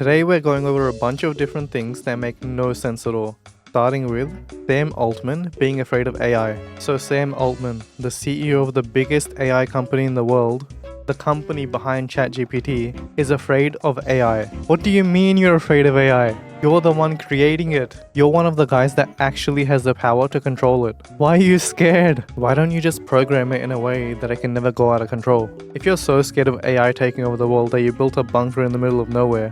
Today we're going over a bunch of different things that make no sense at all. Starting with Sam Altman being afraid of AI. So Sam Altman, the CEO of the biggest AI company in the world, the company behind ChatGPT, is afraid of AI. What do you mean you're afraid of AI? You're the one creating it. You're one of the guys that actually has the power to control it. Why are you scared? Why don't you just program it in a way that it can never go out of control? If you're so scared of AI taking over the world that you built a bunker in the middle of nowhere,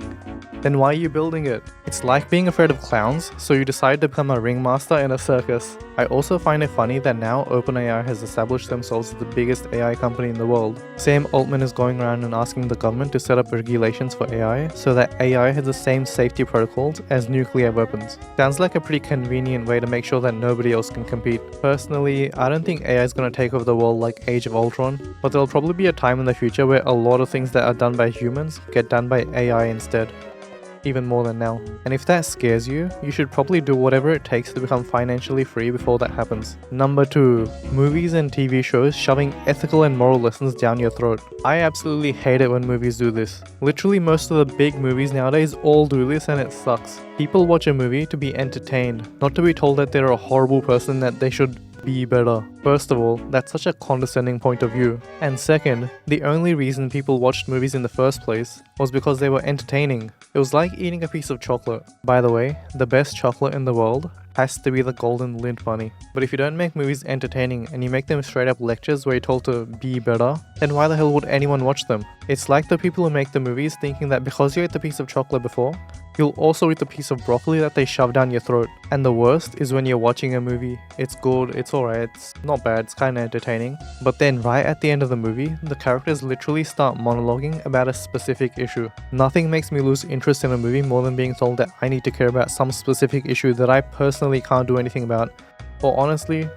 then why are you building it? It's like being afraid of clowns, so you decide to become a ringmaster in a circus. I also find it funny that now OpenAI has established themselves as the biggest AI company in the world. Sam Altman is going around and asking the government to set up regulations for AI so that AI has the same safety protocols as nuclear weapons. Sounds like a pretty convenient way to make sure that nobody else can compete. Personally, I don't think AI is going to take over the world like Age of Ultron, but there'll probably be a time in the future where a lot of things that are done by humans get done by AI instead. Even more than now. And if that scares you, you should probably do whatever it takes to become financially free before that happens. Number 2. Movies and TV shows shoving ethical and moral lessons down your throat. I absolutely hate it when movies do this. Literally most of the big movies nowadays all do this and it sucks. People watch a movie to be entertained, not to be told that they're a horrible person that they should be better. First of all, that's such a condescending point of view. And second, the only reason people watched movies in the first place was because they were entertaining. It was like eating a piece of chocolate. By the way, the best chocolate in the world has to be the Golden Lindt Bunny. But if you don't make movies entertaining and you make them straight up lectures where you're told to be better, then why the hell would anyone watch them? It's like the people who make the movies thinking that because you ate the piece of chocolate before, you'll also eat the piece of broccoli that they shove down your throat. And the worst is when you're watching a movie. It's good, it's alright, it's not bad, it's kinda entertaining. But then right at the end of the movie, the characters literally start monologuing about a specific issue. Nothing makes me lose interest in a movie more than being told that I need to care about some specific issue that I personally can't do anything about, or honestly,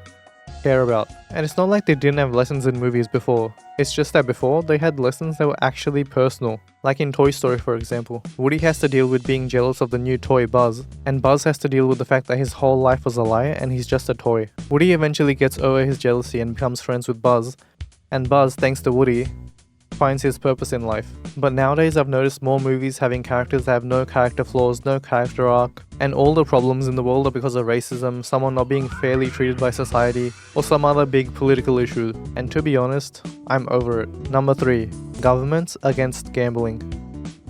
care about. And it's not like they didn't have lessons in movies before. It's just that before, they had lessons that were actually personal. Like in Toy Story for example. Woody has to deal with being jealous of the new toy Buzz, and Buzz has to deal with the fact that his whole life was a lie and he's just a toy. Woody eventually gets over his jealousy and becomes friends with Buzz, and Buzz, thanks to Woody, finds his purpose in life. But nowadays I've noticed more movies having characters that have no character flaws, no character arc, and all the problems in the world are because of racism, someone not being fairly treated by society, or some other big political issue. And to be honest, I'm over it. Number 3. Governments against gambling.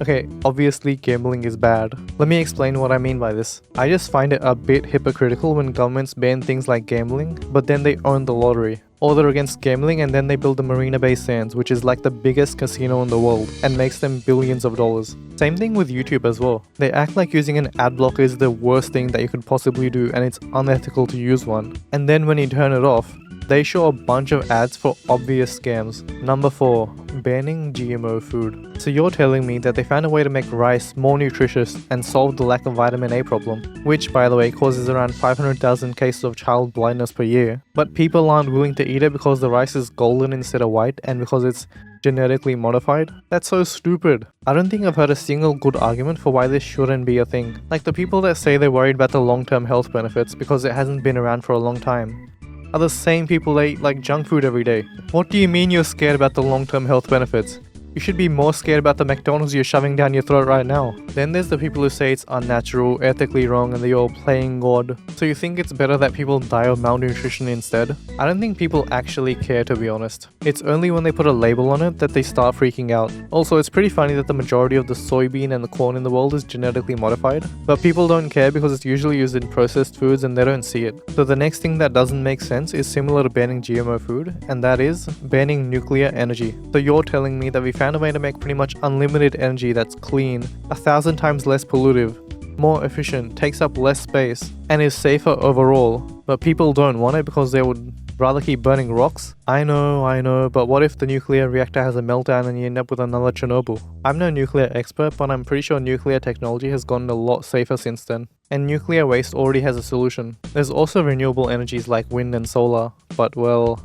Okay, obviously gambling is bad. Let me explain what I mean by this. I just find it a bit hypocritical when governments ban things like gambling, but then they own the lottery. Or they're against gambling and then they build the Marina Bay Sands, which is like the biggest casino in the world and makes them billions of dollars. Same thing with YouTube as well. They act like using an ad blocker is the worst thing that you could possibly do and it's unethical to use one. And then when you turn it off, they show a bunch of ads for obvious scams. Number 4. Banning GMO food. So you're telling me that they found a way to make rice more nutritious and solve the lack of vitamin A problem, which by the way causes around 500,000 cases of child blindness per year, but people aren't willing to eat it because the rice is golden instead of white and because it's genetically modified? That's so stupid. I don't think I've heard a single good argument for why this shouldn't be a thing. Like the people that say they're worried about the long-term health benefits because it hasn't been around for a long time are the same people that eat like junk food every day. What do you mean you're scared about the long-term health benefits? You should be more scared about the McDonald's you're shoving down your throat right now. Then there's the people who say it's unnatural, ethically wrong, and they're all playing God. So you think it's better that people die of malnutrition instead? I don't think people actually care, to be honest. It's only when they put a label on it that they start freaking out. Also, it's pretty funny that the majority of the soybean and the corn in the world is genetically modified, but people don't care because it's usually used in processed foods and they don't see it. So the next thing that doesn't make sense is similar to banning GMO food, and that is banning nuclear energy. So you're telling me that we found a way to make pretty much unlimited energy that's clean, 1,000 times less pollutive, more efficient, takes up less space, and is safer overall, but people don't want it because they would rather keep burning rocks? I know, but what if the nuclear reactor has a meltdown and you end up with another Chernobyl? I'm no nuclear expert, but I'm pretty sure nuclear technology has gotten a lot safer since then. And nuclear waste already has a solution. There's also renewable energies like wind and solar, but well,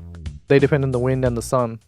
they depend on the wind and the sun,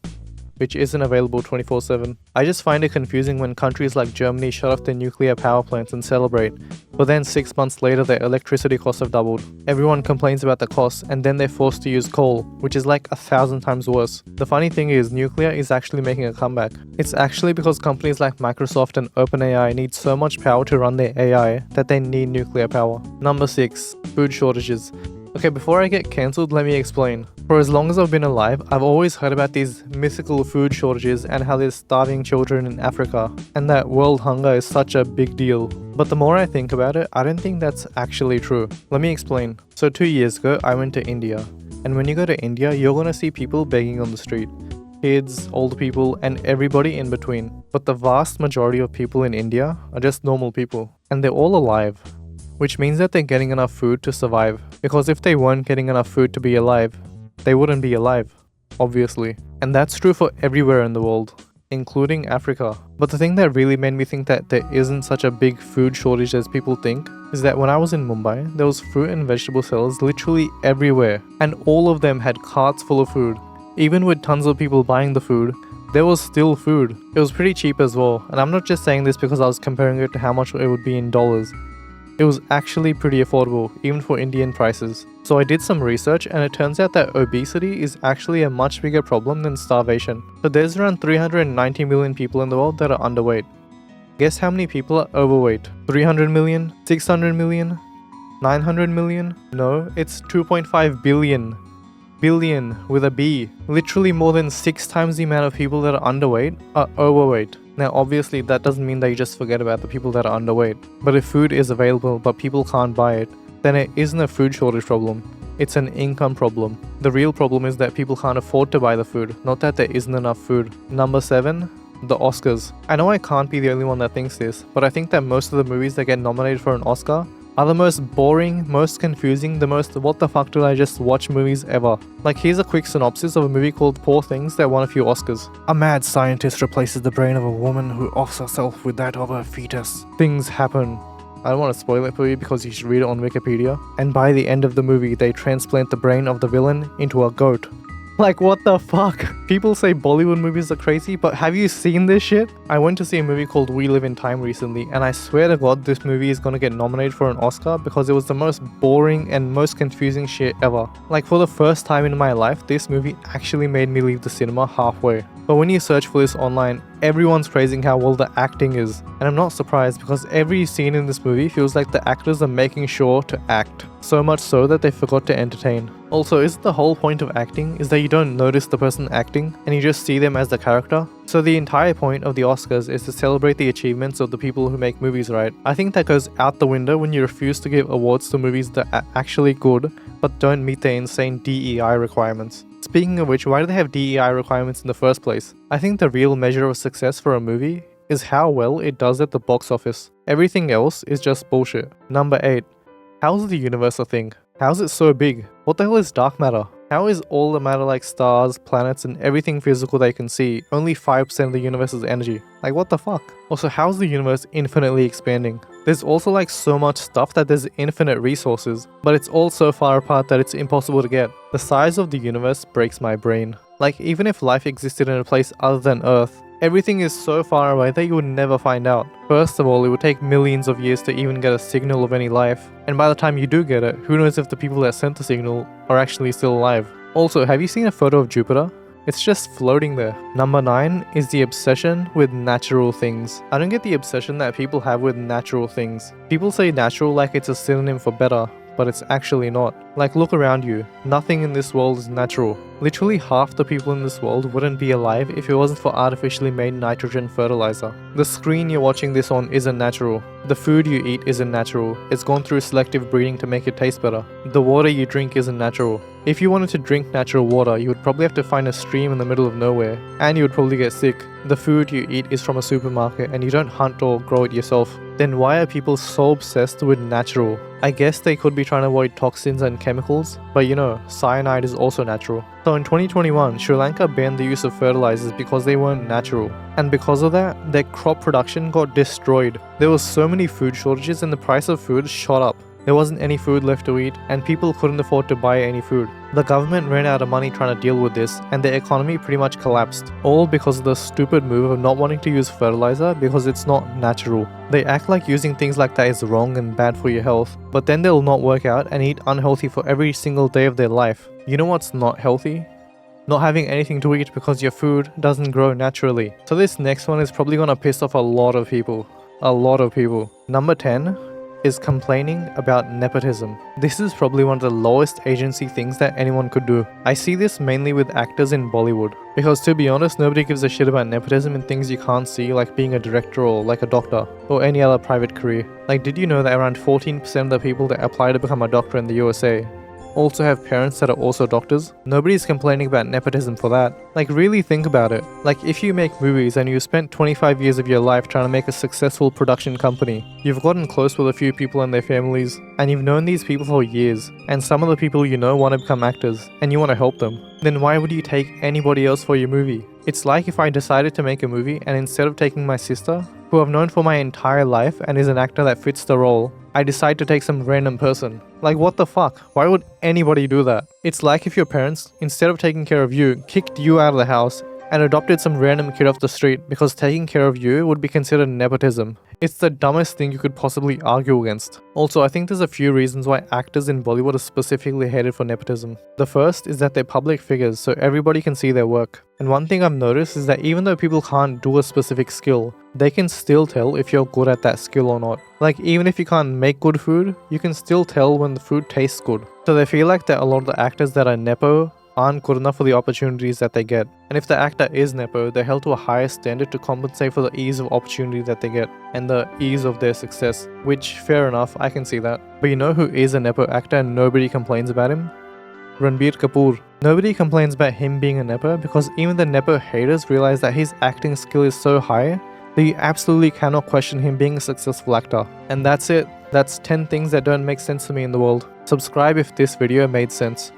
which isn't available 24/7. I just find it confusing when countries like Germany shut off their nuclear power plants and celebrate, but then 6 months later their electricity costs have doubled. Everyone complains about the costs, and then they're forced to use coal, which is like 1,000 times worse. The funny thing is, nuclear is actually making a comeback. It's actually because companies like Microsoft and OpenAI need so much power to run their AI that they need nuclear power. Number 6. Food shortages. Okay, before I get cancelled, let me explain. For as long as I've been alive, I've always heard about these mythical food shortages and how there's starving children in Africa, and that world hunger is such a big deal. But the more I think about it, I don't think that's actually true. Let me explain. So 2 years ago, I went to India. And when you go to India, you're gonna see people begging on the street. Kids, old people, and everybody in between. But the vast majority of people in India are just normal people. And they're all alive. Which means that they're getting enough food to survive. Because if they weren't getting enough food to be alive, they wouldn't be alive, obviously. And that's true for everywhere in the world, including Africa. But the thing that really made me think that there isn't such a big food shortage as people think is that when I was in Mumbai, there was fruit and vegetable sellers literally everywhere, and all of them had carts full of food. Even with tons of people buying the food, there was still food. It was pretty cheap as well, and I'm not just saying this because I was comparing it to how much it would be in dollars. It was actually pretty affordable, even for Indian prices. So I did some research, and it turns out that obesity is actually a much bigger problem than starvation. So there's around 390 million people in the world that are underweight. Guess how many people are overweight? 300 million? 600 million? 900 million? No, it's 2.5 billion. Billion with a B. Literally more than 6 times the amount of people that are underweight are overweight. Now obviously that doesn't mean that you just forget about the people that are underweight. But if food is available but people can't buy it, then it isn't a food shortage problem. It's an income problem. The real problem is that people can't afford to buy the food, not that there isn't enough food. Number 7. The Oscars. I know I can't be the only one that thinks this, but I think that most of the movies that get nominated for an Oscar are the most boring, most confusing, the most what the fuck did I just watch movies ever. Like, here's a quick synopsis of a movie called Poor Things that won a few Oscars. A mad scientist replaces the brain of a woman who offs herself with that of a fetus. Things happen. I don't want to spoil it for you because you should read it on Wikipedia. And by the end of the movie, they transplant the brain of the villain into a goat. Like, what the fuck? People say Bollywood movies are crazy, but have you seen this shit? I went to see a movie called We Live in Time recently, and I swear to God this movie is gonna get nominated for an Oscar because it was the most boring and most confusing shit ever. Like, for the first time in my life, this movie actually made me leave the cinema halfway. But when you search for this online, everyone's praising how well the acting is. And I'm not surprised because every scene in this movie feels like the actors are making sure to act. So much so that they forgot to entertain. Also, isn't the whole point of acting is that you don't notice the person acting and you just see them as the character? So the entire point of the Oscars is to celebrate the achievements of the people who make movies, right? I think that goes out the window when you refuse to give awards to movies that are actually good but don't meet their insane DEI requirements. Speaking of which, why do they have DEI requirements in the first place? I think the real measure of success for a movie is how well it does at the box office. Everything else is just bullshit. Number 8. How's the universe a thing? How's it so big? What the hell is dark matter? How is all the matter like stars, planets, and everything physical they can see only 5% of the universe's energy? Like, what the fuck? Also, how's the universe infinitely expanding? There's also like so much stuff that there's infinite resources, but it's all so far apart that it's impossible to get. The size of the universe breaks my brain. Like, even if life existed in a place other than Earth, everything is so far away that you would never find out. First of all, it would take millions of years to even get a signal of any life, and by the time you do get it, who knows if the people that sent the signal are actually still alive. Also, have you seen a photo of Jupiter? It's just floating there. Number 9 is the obsession with natural things. I don't get the obsession that people have with natural things. People say natural like it's a synonym for better, but it's actually not. Like, look around you. Nothing in this world is natural. Literally half the people in this world wouldn't be alive if it wasn't for artificially made nitrogen fertilizer. The screen you're watching this on isn't natural. The food you eat isn't natural. It's gone through selective breeding to make it taste better. The water you drink isn't natural. If you wanted to drink natural water, you would probably have to find a stream in the middle of nowhere, and you would probably get sick. The food you eat is from a supermarket and you don't hunt or grow it yourself. Then why are people so obsessed with natural? I guess they could be trying to avoid toxins and chemicals, but you know, cyanide is also natural. So in 2021, Sri Lanka banned the use of fertilizers because they weren't natural. And because of that, their crop production got destroyed. There was so many food shortages and the price of food shot up. There wasn't any food left to eat, and people couldn't afford to buy any food. The government ran out of money trying to deal with this, and the economy pretty much collapsed, all because of the stupid move of not wanting to use fertilizer because it's not natural. They act like using things like that is wrong and bad for your health, but then they'll not work out and eat unhealthy for every single day of their life. You know what's not healthy? Not having anything to eat because your food doesn't grow naturally. So this next one is probably gonna piss off a lot of people. A lot of people. Number 10 is complaining about nepotism. This is probably one of the lowest agency things that anyone could do. I see this mainly with actors in Bollywood. Because to be honest, nobody gives a shit about nepotism in things you can't see, like being a director or like a doctor or any other private career. Like, did you know that around 14% of the people that apply to become a doctor in the USA also have parents that are also doctors? Nobody's complaining about nepotism for that. Like, really think about it. Like, if you make movies and you spent 25 years of your life trying to make a successful production company, you've gotten close with a few people and their families, and you've known these people for years, and some of the people you know want to become actors, and you want to help them, then why would you take anybody else for your movie? It's like if I decided to make a movie and instead of taking my sister, who I've known for my entire life and is an actor that fits the role, I decide to take some random person. Like, what the fuck? Why would anybody do that? It's like if your parents, instead of taking care of you, kicked you out of the house and adopted some random kid off the street because taking care of you would be considered nepotism. It's the dumbest thing you could possibly argue against. Also, I think there's a few reasons why actors in Bollywood are specifically hated for nepotism. The first is that they're public figures, so everybody can see their work. And one thing I've noticed is that even though people can't do a specific skill, they can still tell if you're good at that skill or not. Like, even if you can't make good food, you can still tell when the food tastes good. So they feel like that a lot of the actors that are nepo aren't good enough for the opportunities that they get. And if the actor is nepo, they're held to a higher standard to compensate for the ease of opportunity that they get and the ease of their success. Which, fair enough, I can see that. But you know who is a nepo actor and nobody complains about him? Ranbir Kapoor. Nobody complains about him being a nepo because even the nepo haters realize that his acting skill is so high that you absolutely cannot question him being a successful actor. And that's it. That's 10 things that don't make sense to me in the world. Subscribe if this video made sense.